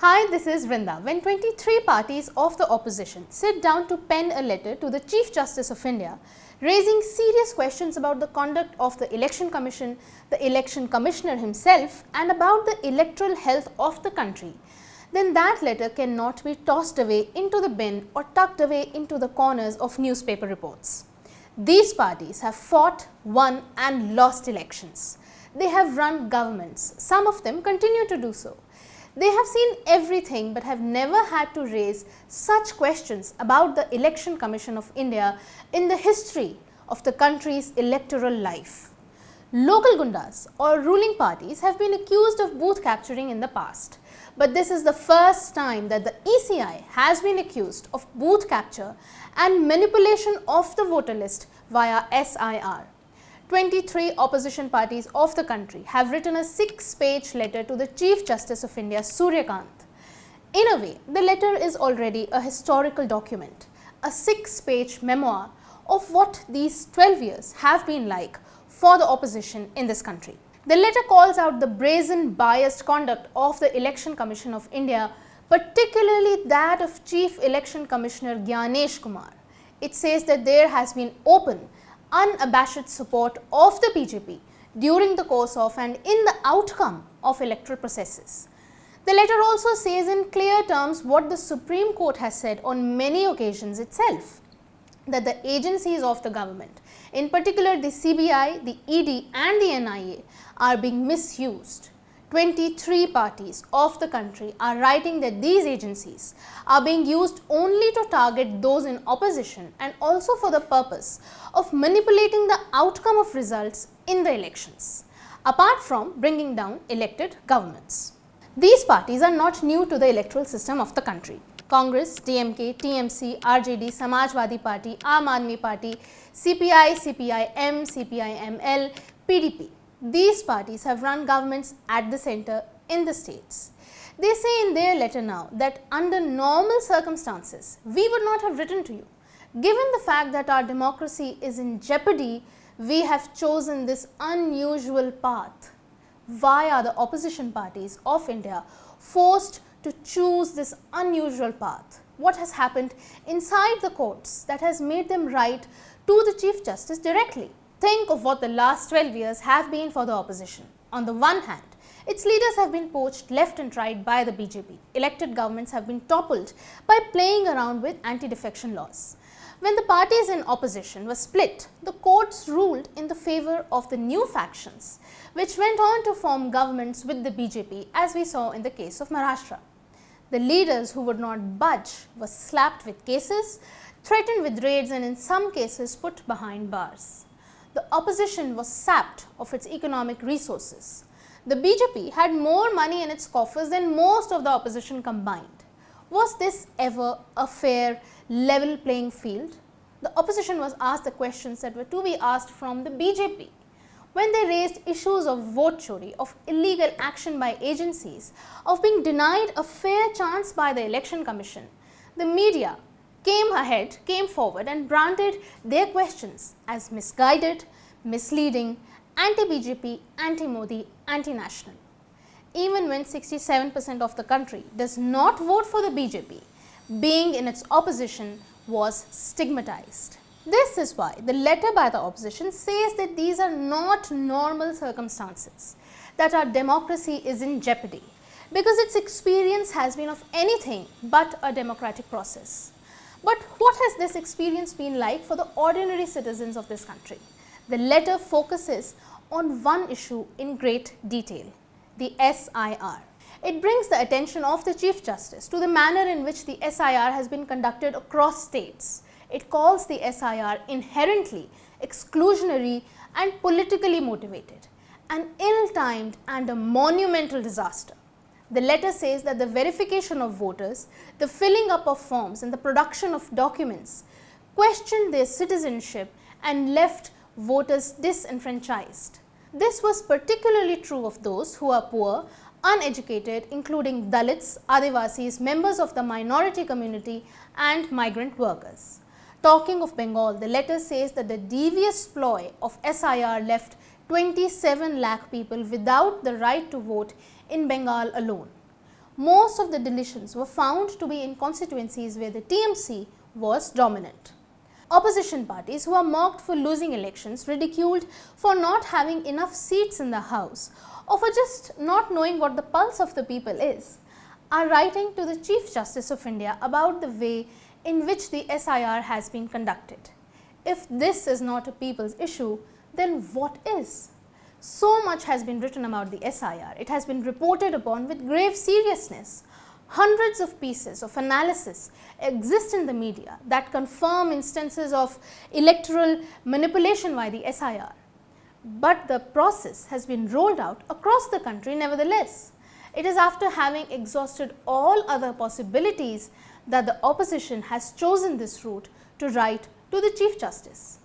Hi, this is Vrinda. When 23 parties of the opposition sit down to pen a letter to the Chief Justice of India, raising serious questions about the conduct of the Election Commission, the Election Commissioner himself, and about the electoral health of the country, then that letter cannot be tossed away into the bin or tucked away into the corners of newspaper reports. These parties have fought, won, and lost elections. They have run governments. Some of them continue to do so. They have seen everything but have never had to raise such questions about the Election Commission of India in the history of the country's electoral life. Local gundas or ruling parties have been accused of booth capturing in the past, but this is the first time that the ECI has been accused of booth capture and manipulation of the voter list via SIR. 23 opposition parties of the country have written a 6-page letter to the Chief Justice of India, Surya Kant. In a way, the letter is already a historical document, a 6-page memoir of what these 12 years have been like for the opposition in this country. The letter calls out the brazen, biased conduct of the Election Commission of India, particularly that of Chief Election Commissioner Gyanesh Kumar. It says that there has been open, unabashed support of the BJP during the course of and in the outcome of electoral processes. The letter also says in clear terms what the Supreme Court has said on many occasions itself, that the agencies of the government, in particular the CBI, the ED and the NIA, are being misused. 23 parties of the country are writing that these agencies are being used only to target those in opposition and also for the purpose of manipulating the outcome of results in the elections, apart from bringing down elected governments. These parties are not new to the electoral system of the country. Congress, DMK, TMC, RJD, Samajwadi Party, Aam Aadmi Party, CPI, CPI-M, CPI-ML, PDP. These parties have run governments at the centre in the states. They say in their letter now that under normal circumstances, we would not have written to you. Given the fact that our democracy is in jeopardy, we have chosen this unusual path. Why are the opposition parties of India forced to choose this unusual path? What has happened inside the courts that has made them write to the Chief Justice directly? Think of what the last 12 years have been for the opposition. On the one hand, its leaders have been poached left and right by the BJP. Elected governments have been toppled by playing around with anti-defection laws. When the parties in opposition were split, the courts ruled in the favour of the new factions, which went on to form governments with the BJP, as we saw in the case of Maharashtra. The leaders who would not budge were slapped with cases, threatened with raids and in some cases put behind bars. The opposition was sapped of its economic resources. The BJP had more money in its coffers than most of the opposition combined. Was this ever a fair, level playing field? The opposition was asked the questions that were to be asked from the BJP. When they raised issues of vote chori, of illegal action by agencies, of being denied a fair chance by the Election Commission, the media came forward and branded their questions as misguided, misleading, anti-BJP, anti-Modi, anti-national. Even when 67% of the country does not vote for the BJP, being in its opposition was stigmatized. This is why the letter by the opposition says that these are not normal circumstances, that our democracy is in jeopardy, because its experience has been of anything but a democratic process. But what has this experience been like for the ordinary citizens of this country? The letter focuses on one issue in great detail, the SIR. It brings the attention of the Chief Justice to the manner in which the SIR has been conducted across states. It calls the SIR inherently exclusionary and politically motivated, an ill-timed and a monumental disaster. The letter says that the verification of voters, the filling up of forms and the production of documents questioned their citizenship and left voters disenfranchised. This was particularly true of those who are poor, uneducated, including Dalits, Adivasis, members of the minority community and migrant workers. Talking of Bengal, the letter says that the devious ploy of SIR left 27 lakh people without the right to vote in Bengal alone. most of the deletions were found to be in constituencies where the TMC was dominant. Opposition parties who are mocked for losing elections, ridiculed for not having enough seats in the House, or for just not knowing what the pulse of the people is, are writing to the Chief Justice of India about the way in which the SIR has been conducted. If this is not a people's issue, then what is? So much has been written about the SIR. It has been reported upon with grave seriousness. Hundreds of pieces of analysis exist in the media that confirm instances of electoral manipulation by the SIR. But the process has been rolled out across the country nevertheless. It is after having exhausted all other possibilities that the opposition has chosen this route to write to the Chief Justice.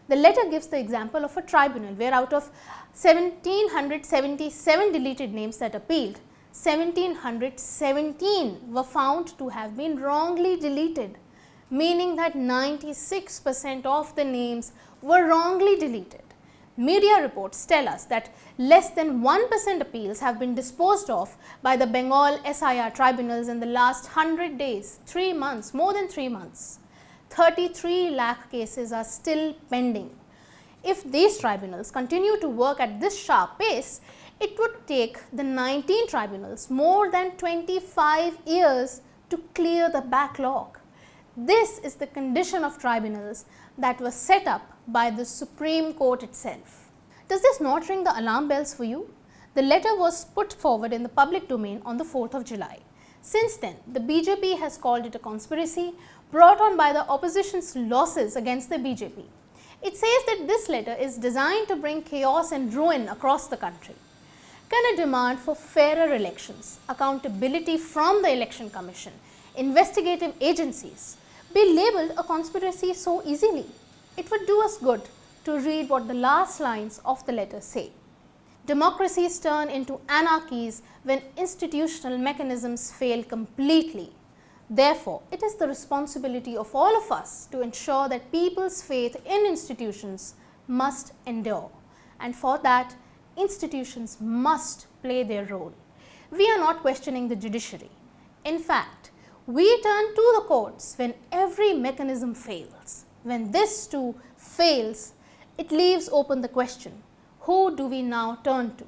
The letter gives the example of a tribunal where out of 1777 deleted names that appealed, 1717 were found to have been wrongly deleted, meaning that 96% of the names were wrongly deleted. Media reports tell us that less than 1% appeals have been disposed of by the Bengal SIR tribunals in the last 100 days, 3 months, more than 3 months. 33 lakh cases are still pending. If these tribunals continue to work at this sharp pace, it would take the 19 tribunals more than 25 years to clear the backlog. This is the condition of tribunals that was set up by the Supreme Court itself. Does this not ring the alarm bells for you? The letter was put forward in the public domain on the 4th of July. Since then, the BJP has called it a conspiracy brought on by the opposition's losses against the BJP. It says that this letter is designed to bring chaos and ruin across the country. Can a demand for fairer elections, accountability from the Election Commission, investigative agencies be labelled a conspiracy so easily? It would do us good to read what the last lines of the letter say. Democracies turn into anarchies when institutional mechanisms fail completely. Therefore, it is the responsibility of all of us to ensure that people's faith in institutions must endure, and for that, institutions must play their role. We are not questioning the judiciary. In fact, we turn to the courts when every mechanism fails. When this too fails, it leaves open the question, who do we now turn to?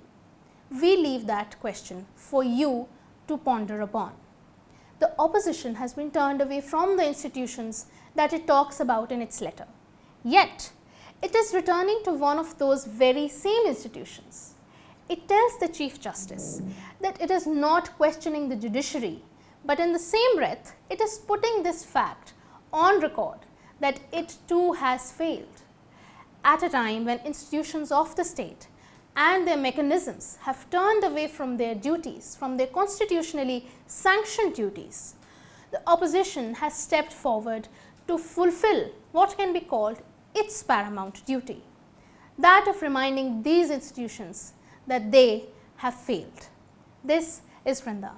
We leave that question for you to ponder upon. The opposition has been turned away from the institutions that it talks about in its letter. Yet, it is returning to one of those very same institutions. It tells the Chief Justice that it is not questioning the judiciary, but in the same breath, it is putting this fact on record that it too has failed. At a time when institutions of the state and their mechanisms have turned away from their duties, from their constitutionally sanctioned duties, the opposition has stepped forward to fulfill what can be called its paramount duty, that of reminding these institutions that they have failed. This is Vrinda.